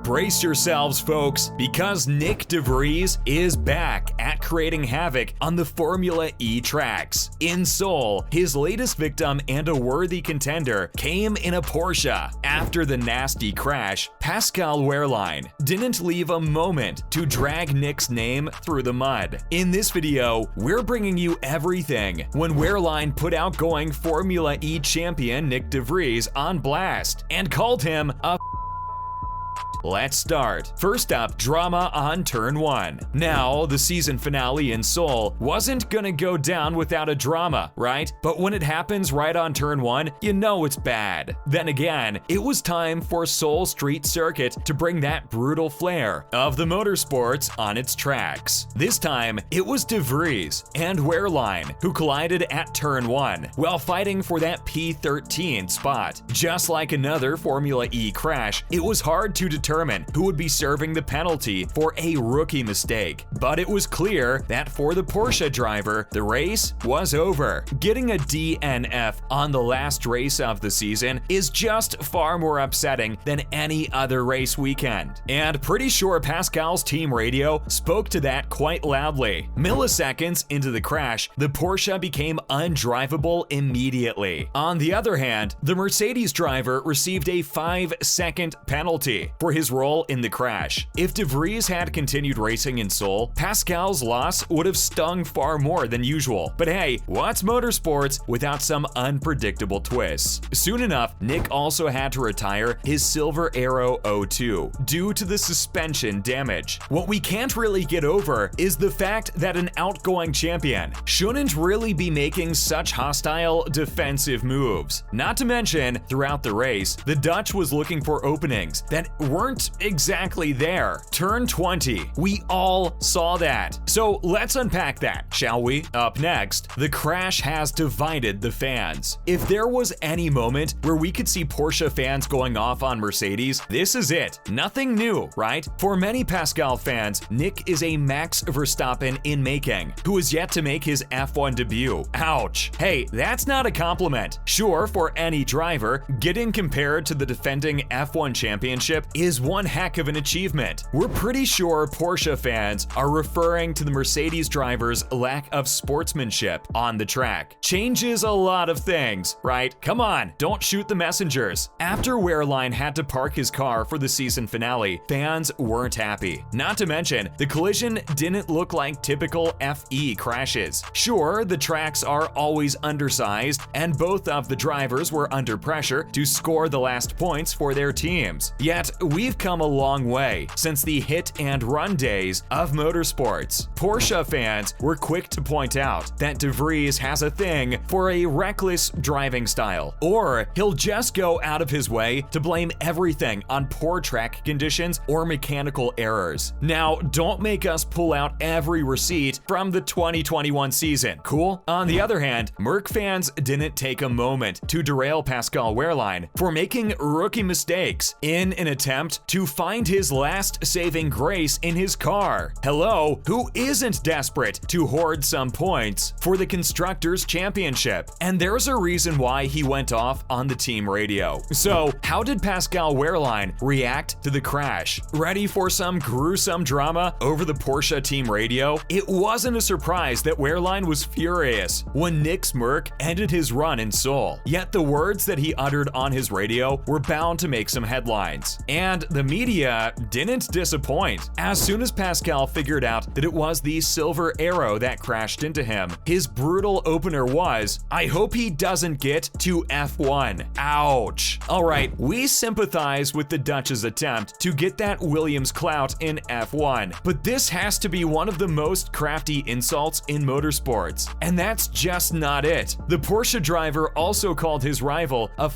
Brace yourselves, folks, because Nyck De Vries is back at creating havoc on the Formula E tracks. In Seoul, his latest victim and a worthy contender came in a Porsche. After the nasty crash, Pascal Wehrlein didn't leave a moment to drag Nyck's name through the mud. In this video, we're bringing you everything when Wehrlein put outgoing Formula E champion Nyck De Vries on blast and called him a Let's start. First up, drama on turn 1. Now, the season finale in Seoul wasn't gonna go down without a drama, right? But when it happens right on turn 1, you know it's bad. Then again, it was time for Seoul Street Circuit to bring that brutal flair of the motorsports on its tracks. This time, it was De Vries and Wehrlein who collided at turn 1 while fighting for that P13 spot. Just like another Formula E crash, it was hard to determine who would be serving the penalty for a rookie mistake. But it was clear that for the Porsche driver, the race was over. Getting a DNF on the last race of the season is just far more upsetting than any other race weekend. And pretty sure Pascal's team radio spoke to that quite loudly. Milliseconds into the crash, the Porsche became undrivable immediately. On the other hand, the Mercedes driver received a 5-second penalty for his role in the crash. If De Vries had continued racing in Seoul, Pascal's loss would have stung far more than usual. But hey, what's motorsports without some unpredictable twists? Soon enough, Nyck also had to retire his Silver Arrow 02 due to the suspension damage. What we can't really get over is the fact that an outgoing champion shouldn't really be making such hostile defensive moves. Not to mention, throughout the race, the Dutch was looking for openings that weren't exactly there. Turn 20, we all saw that. So let's unpack that, shall we? Up next, the crash has divided the fans. If there was any moment where we could see Porsche fans going off on Mercedes, this is it. Nothing new, right? For many Pascal fans, Nyck is a Max Verstappen in making, who is yet to make his F1 debut. Ouch. Hey, that's not a compliment. Sure, for any driver, getting compared to the defending F1 championship is one heck of an achievement. We're pretty sure Porsche fans are referring to the Mercedes driver's lack of sportsmanship on the track. Changes a lot of things, right? Come on, don't shoot the messengers. After Wehrlein had to park his car for the season finale, fans weren't happy. Not to mention, the collision didn't look like typical FE crashes. Sure, the tracks are always undersized, and both of the drivers were under pressure to score the last points for their teams. Yet, we've come a long way since the hit and run days of motorsports. Porsche fans were quick to point out that De Vries has a thing for a reckless driving style, or he'll just go out of his way to blame everything on poor track conditions or mechanical errors. Now, don't make us pull out every receipt from the 2021 season, cool? On the other hand, Merc fans didn't take a moment to derail Pascal Wehrlein for making rookie mistakes in an attempt to find his last saving grace in his car. Hello, who isn't desperate to hoard some points for the Constructors' Championship? And there's a reason why he went off on the team radio. So, how did Pascal Wehrlein react to the crash? Ready for some gruesome drama over the Porsche team radio? It wasn't a surprise that Wehrlein was furious when Nyck's Merc ended his run in Seoul. Yet the words that he uttered on his radio were bound to make some headlines. And the media didn't disappoint. As soon as Pascal figured out that it was the Silver Arrow that crashed into him, his brutal opener was, "I hope he doesn't get to F1. Ouch." Alright, we sympathize with the Dutch's attempt to get that Williams clout in F1, but this has to be one of the most crafty insults in motorsports. And that's just not it. The Porsche driver also called his rival a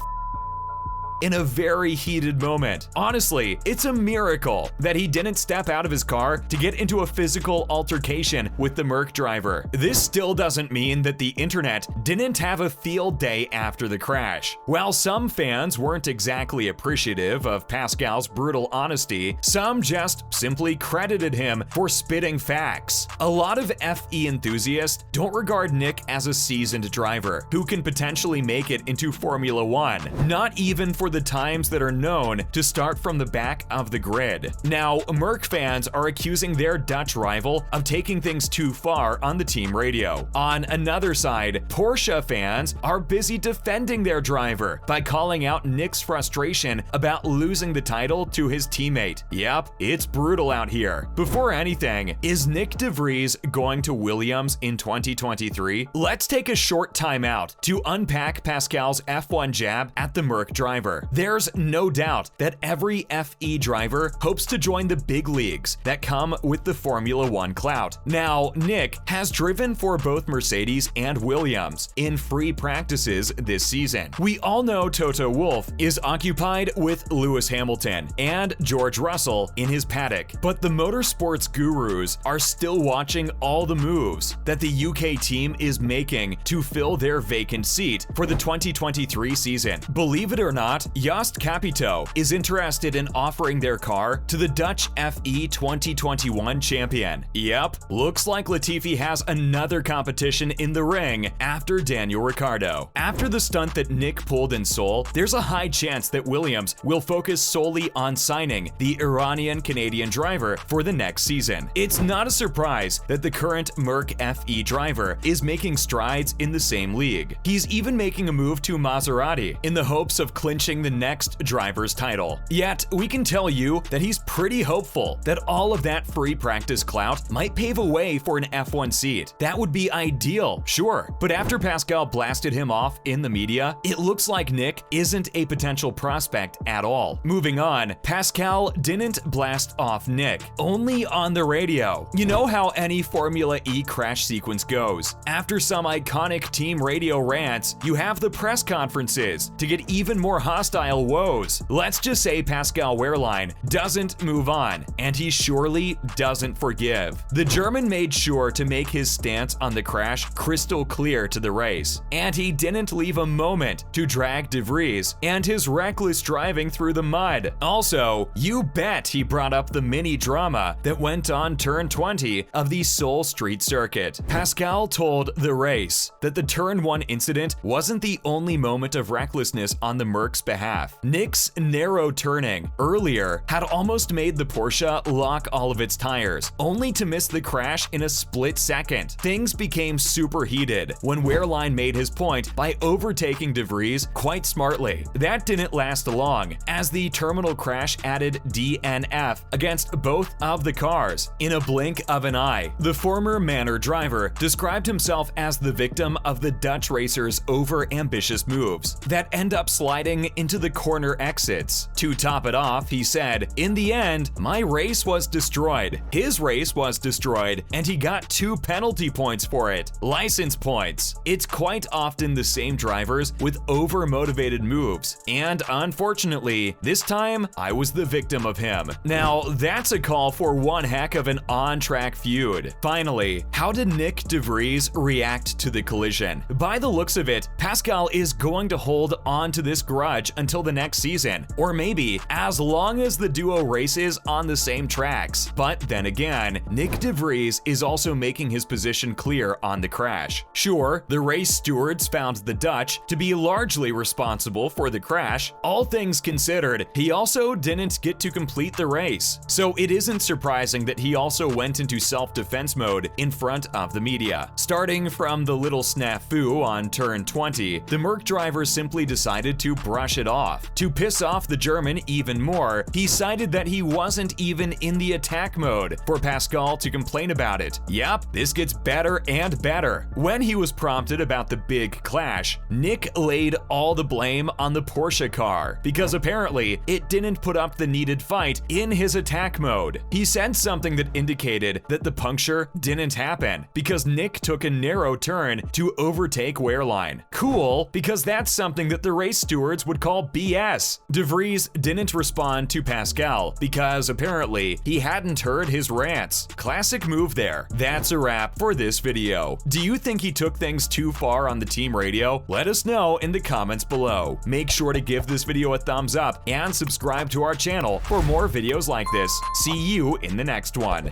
in a very heated moment. Honestly, it's a miracle that he didn't step out of his car to get into a physical altercation with the Merc driver. This still doesn't mean that the internet didn't have a field day after the crash. While some fans weren't exactly appreciative of Pascal's brutal honesty, some just simply credited him for spitting facts. A lot of FE enthusiasts don't regard Nyck as a seasoned driver who can potentially make it into Formula One, not even for the times that are known to start from the back of the grid. Now, Merc fans are accusing their Dutch rival of taking things too far on the team radio. On another side, Porsche fans are busy defending their driver by calling out Nyck's frustration about losing the title to his teammate. Yep, it's brutal out here. Before anything, is Nyck De Vries going to Williams in 2023? Let's take a short time out to unpack Pascal's F1 jab at the Merc driver. There's no doubt that every FE driver hopes to join the big leagues that come with the Formula One clout. Now, Nyck has driven for both Mercedes and Williams in free practices this season. We all know Toto Wolff is occupied with Lewis Hamilton and George Russell in his paddock, but the motorsports gurus are still watching all the moves that the UK team is making to fill their vacant seat for the 2023 season. Believe it or not, Jost Capito is interested in offering their car to the Dutch FE 2021 champion. Yep, looks like Latifi has another competition in the ring after Daniel Ricciardo. After the stunt that Nyck pulled in Seoul, there's a high chance that Williams will focus solely on signing the Iranian-Canadian driver for the next season. It's not a surprise that the current Merc FE driver is making strides in the same league. He's even making a move to Maserati in the hopes of clinching the next driver's title. Yet, we can tell you that he's pretty hopeful that all of that free practice clout might pave a way for an F1 seat. That would be ideal, sure, but after Pascal blasted him off in the media, it looks like Nyck isn't a potential prospect at all. Moving on, Pascal didn't blast off Nyck, only on the radio. You know how any Formula E crash sequence goes. After some iconic team radio rants, you have the press conferences to get even more hostile woes. Let's just say Pascal Wehrlein doesn't move on, and he surely doesn't forgive. The German made sure to make his stance on the crash crystal clear to the race, and he didn't leave a moment to drag De Vries and his reckless driving through the mud. Also, you bet he brought up the mini drama that went on turn 20 of the Seoul Street Circuit. Pascal told the race that the turn 1 incident wasn't the only moment of recklessness on the Merc's behalf. Nyck's narrow turning earlier had almost made the Porsche lock all of its tires, only to miss the crash in a split second. Things became super heated when Wehrlein made his point by overtaking De Vries quite smartly. That didn't last long, as the terminal crash added DNF against both of the cars in a blink of an eye. The former Manor driver described himself as the victim of the Dutch racer's over-ambitious moves that end up sliding into the corner exits. To top it off, he said, "In the end, my race was destroyed. His race was destroyed, and he got 2 penalty points for it. License points." It's quite often the same drivers with over-motivated moves, and unfortunately, this time, I was the victim of him. Now, that's a call for one heck of an on-track feud. Finally, how did Nyck De Vries react to the collision? By the looks of it, Pascal is going to hold on to this grudge until the next season, or maybe as long as the duo races on the same tracks. But then again, Nyck De Vries is also making his position clear on the crash. Sure, the race stewards found the Dutch to be largely responsible for the crash. All things considered, he also didn't get to complete the race. So it isn't surprising that he also went into self-defense mode in front of the media. Starting from the little snafu on turn 20, the Merc driver simply decided to brush it off. To piss off the German even more, he cited that he wasn't even in the attack mode for Pascal to complain about it. Yep, this gets better and better. When he was prompted about the big clash, Nyck laid all the blame on the Porsche car because apparently it didn't put up the needed fight in his attack mode. He said something that indicated that the puncture didn't happen because Nyck took a narrow turn to overtake Wehrlein. Cool, because that's something that the race stewards would call BS. De Vries didn't respond to Pascal because apparently he hadn't heard his rants. Classic move there. That's a wrap for this video. Do you think he took things too far on the team radio? Let us know in the comments below. Make sure to give this video a thumbs up and subscribe to our channel for more videos like this. See you in the next one.